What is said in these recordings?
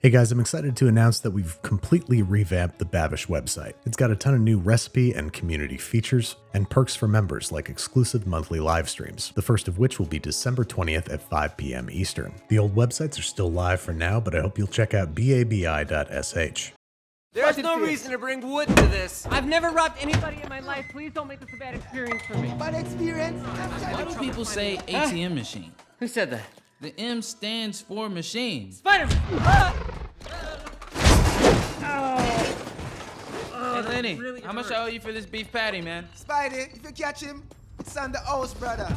Hey guys, I'm excited to announce that we've completely revamped the Babish website. It's got a ton of new recipe and community features, and perks for members like exclusive monthly live streams, the first of which will be December 20th at 5 p.m. Eastern. The old websites are still live for now, but I hope you'll check out babi.sh. There's no reason to bring wood to this. I've never robbed anybody in my life. Please don't make this a bad experience for me. Bad experience? Why do people say ATM machine? Who said that? The M stands for machine. Spiderverse! Hey Lenny, how much I owe you for this beef patty, man? Spidey, if you catch him, it's on the house, brother.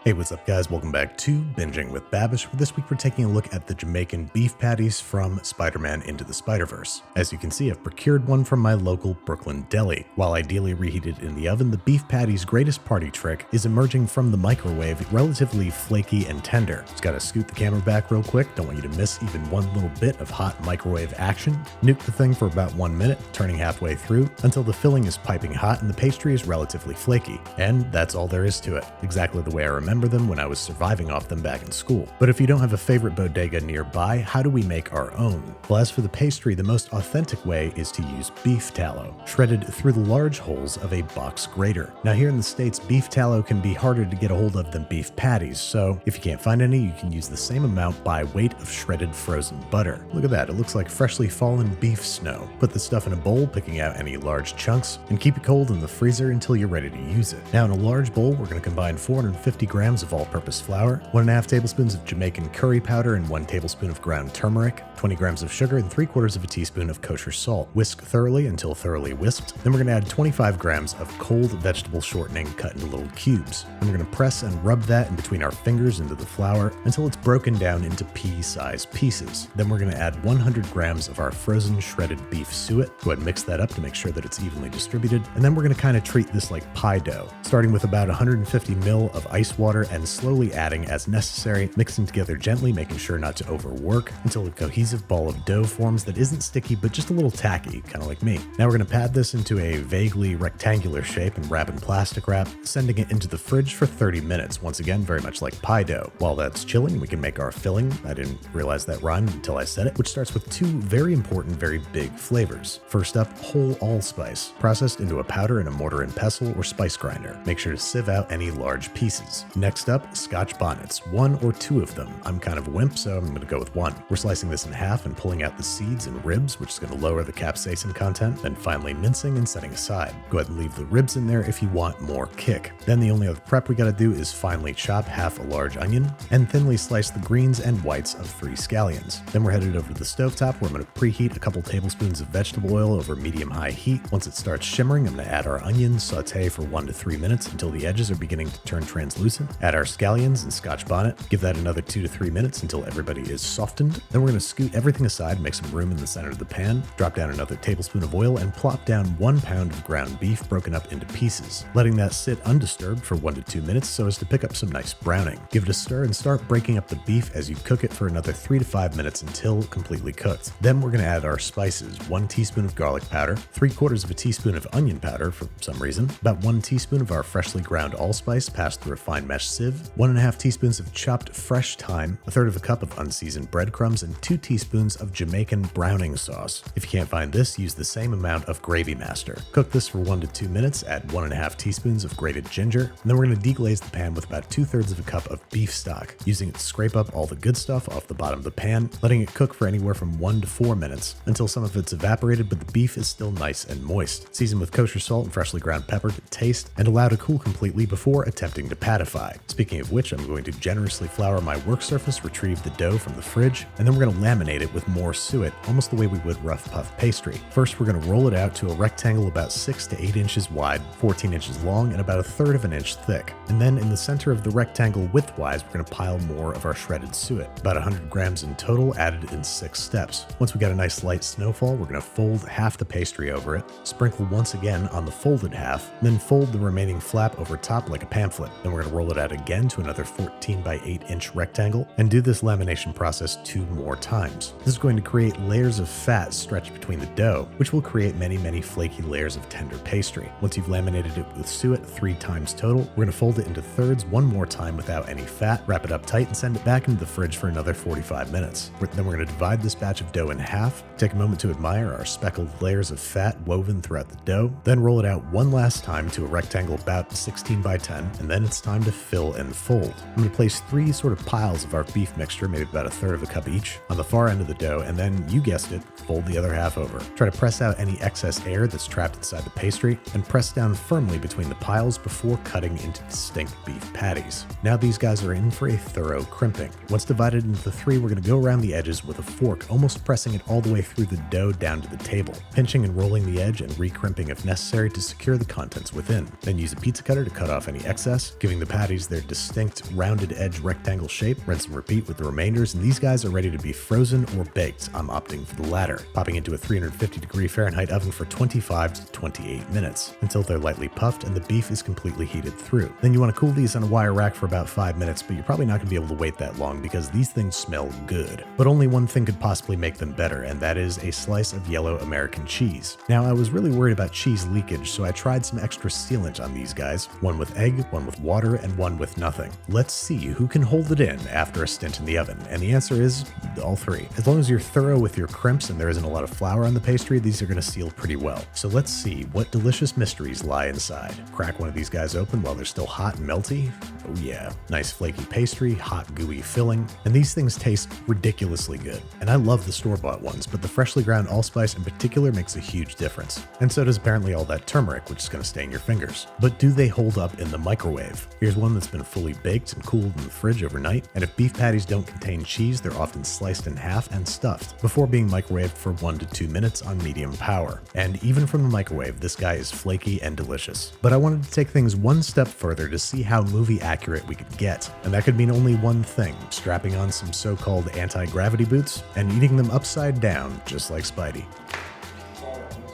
Hey, what's up guys? Welcome back to Binging with Babish. This week we're taking a look at the Jamaican beef patties from Spider-Man Into the Spiderverse. As you can see, I've procured one from my local Brooklyn deli. While ideally reheated in the oven, the beef patty's greatest party trick is emerging from the microwave relatively flaky and tender. Just gotta scoot the camera back real quick, don't want you to miss even one little bit of hot microwave action. Nuke the thing for about 1 minute, turning halfway through, until the filling is piping hot and the pastry is relatively flaky. And that's all there is to it. Exactly the way I remember them when I was surviving off them back in school. But if you don't have a favorite bodega nearby, how do we make our own? Well, as for the pastry, the most authentic way is to use beef tallow, shredded through the large holes of a box grater. Now here in the States, beef tallow can be harder to get a hold of than beef patties, so if you can't find any, you can use the same amount by weight of shredded frozen butter. Look at that, it looks like freshly fallen beef snow. Put the stuff in a bowl, picking out any large chunks, and keep it cold in the freezer until you're ready to use it. Now in a large bowl, we're going to combine 450 grams of all-purpose flour, 1.5 tablespoons of Jamaican curry powder and 1 tablespoon of ground turmeric, 20 grams of sugar, and 3/4 of a teaspoon of kosher salt. Whisk thoroughly until thoroughly whisked. Then we're going to add 25 grams of cold vegetable shortening cut into little cubes. And we're going to press and rub that in between our fingers into the flour until it's broken down into pea-sized pieces. Then we're going to add 100 grams of our frozen shredded beef suet. Go ahead and mix that up to make sure that it's evenly distributed. And then we're going to kind of treat this like pie dough, starting with about 150 ml of ice water and slowly adding as necessary, mixing together gently, making sure not to overwork, until a cohesive ball of dough forms that isn't sticky but just a little tacky, kind of like me. Now we're going to pad this into a vaguely rectangular shape and wrap in plastic wrap, sending it into the fridge for 30 minutes, once again very much like pie dough. While that's chilling, we can make our filling. I didn't realize that rhymed until I said it, which starts with two very important, very big flavors. First up, whole allspice, processed into a powder in a mortar and pestle or spice grinder. Make sure to sieve out any large pieces. Next up, Scotch bonnets, 1 or 2 of them. I'm kind of a wimp, so I'm going to go with 1. We're slicing this in half and pulling out the seeds and ribs, which is going to lower the capsaicin content, then finally mincing and setting aside. Go ahead and leave the ribs in there if you want more kick. Then the only other prep we got to do is finely chop half a large onion and thinly slice the greens and whites of 3 scallions. Then we're headed over to the stovetop where I'm going to preheat a couple tablespoons of vegetable oil over medium-high heat. Once it starts shimmering, I'm going to add our onions, saute for 1 to 3 minutes until the edges are beginning to turn translucent. Add our scallions and Scotch bonnet. Give that another 2 to 3 minutes until everybody is softened. Then we're going to scoot everything aside, make some room in the center of the pan, drop down another tablespoon of oil, and plop down 1 pound of ground beef broken up into pieces, letting that sit undisturbed for 1 to 2 minutes so as to pick up some nice browning. Give it a stir and start breaking up the beef as you cook it for another 3 to 5 minutes until completely cooked. Then we're going to add our spices, 1 teaspoon of garlic powder, 3/4 of a teaspoon of onion powder for some reason, about 1 teaspoon of our freshly ground allspice passed through a fine mesh sieve, 1.5 teaspoons of chopped fresh thyme, 1/3 of a cup of unseasoned breadcrumbs, and 2 teaspoons of Jamaican browning sauce. If you can't find this, use the same amount of Gravy Master. Cook this for 1 to 2 minutes, add 1.5 teaspoons of grated ginger, and then we're going to deglaze the pan with about 2/3 of a cup of beef stock, using it to scrape up all the good stuff off the bottom of the pan, letting it cook for anywhere from 1 to 4 minutes, until some of it's evaporated but the beef is still nice and moist. Season with kosher salt and freshly ground pepper to taste, and allow to cool completely before attempting to patify. Speaking of which, I'm going to generously flour my work surface, retrieve the dough from the fridge, and then we're going to laminate it with more suet, almost the way we would rough puff pastry. First, we're going to roll it out to a rectangle about 6 to 8 inches wide, 14 inches long, and about 1/3 of an inch thick. And then in the center of the rectangle widthwise, we're going to pile more of our shredded suet, about 100 grams in total, added in 6 steps. Once we got a nice light snowfall, we're going to fold half the pastry over it, sprinkle once again on the folded half, and then fold the remaining flap over top like a pamphlet. Then we're going to roll it it out again to another 14 by 8 inch rectangle, and do this lamination process 2 more times. This is going to create layers of fat stretched between the dough, which will create many flaky layers of tender pastry. Once you've laminated it with suet 3 times total, we're going to fold it into thirds 1 more time without any fat, wrap it up tight, and send it back into the fridge for another 45 minutes. Then we're going to divide this batch of dough in half, take a moment to admire our speckled layers of fat woven throughout the dough, then roll it out one last time to a rectangle about 16 by 10, and then it's time to fill and fold. I'm going to place 3 sort of piles of our beef mixture, maybe about 1/3 of a cup each, on the far end of the dough, and then, you guessed it, fold the other half over. Try to press out any excess air that's trapped inside the pastry, and press down firmly between the piles before cutting into distinct beef patties. Now these guys are in for a thorough crimping. Once divided into 3, we're going to go around the edges with a fork, almost pressing it all the way through the dough down to the table, pinching and rolling the edge and re-crimping if necessary to secure the contents within. Then use a pizza cutter to cut off any excess, giving the patties their distinct rounded edge rectangle shape. Rinse and repeat with the remainders, and these guys are ready to be frozen or baked. I'm opting for the latter, popping into a 350-degree Fahrenheit oven for 25 to 28 minutes until they're lightly puffed and the beef is completely heated through. Then you want to cool these on a wire rack for about 5 minutes, but you're probably not going to be able to wait that long because these things smell good. But only one thing could possibly make them better, and that is a slice of yellow American cheese. Now, I was really worried about cheese leakage, so I tried some extra sealant on these guys, one with egg, one with water, and one with nothing. Let's see who can hold it in after a stint in the oven, and the answer is all 3. As long as you're thorough with your crimps and there isn't a lot of flour on the pastry, these are going to seal pretty well. So let's see what delicious mysteries lie inside. Crack one of these guys open while they're still hot and melty. Oh yeah, nice flaky pastry, hot gooey filling, and these things taste ridiculously good. And I love the store-bought ones, but the freshly ground allspice in particular makes a huge difference. And so does apparently all that turmeric, which is going to stain your fingers. But do they hold up in the microwave? Here's one that's been fully baked and cooled in the fridge overnight, and if beef patties don't contain cheese, they're often sliced in half and stuffed before being microwaved for 1 to 2 minutes on medium power. And even from the microwave, this guy is flaky and delicious. But I wanted to take things one step further to see how movie accurate we could get. And that could mean only one thing: strapping on some so-called anti-gravity boots and eating them upside down, just like Spidey.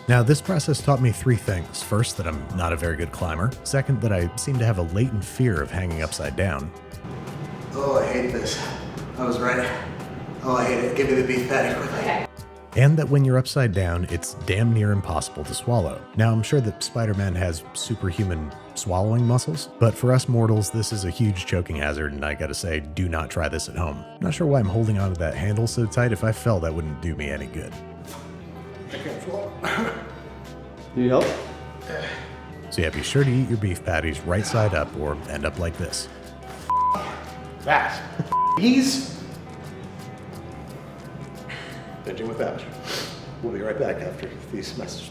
Now, this process taught me 3 things. First, that I'm not a very good climber. Second, that I seem to have a latent fear of hanging upside down. Oh, I hate this. I was right. Oh, I hate it. Give me the beef patty quickly. Okay. And that when you're upside down, it's damn near impossible to swallow. Now, I'm sure that Spider-Man has superhuman swallowing muscles, but for us mortals, this is a huge choking hazard, and I gotta say, do not try this at home. Not sure why I'm holding onto that handle so tight. If I fell, that wouldn't do me any good. I can't swallow. Need help? So yeah, be sure to eat your beef patties right side up or end up like this. That. He's Binging with Babish. We'll be right back after these messages.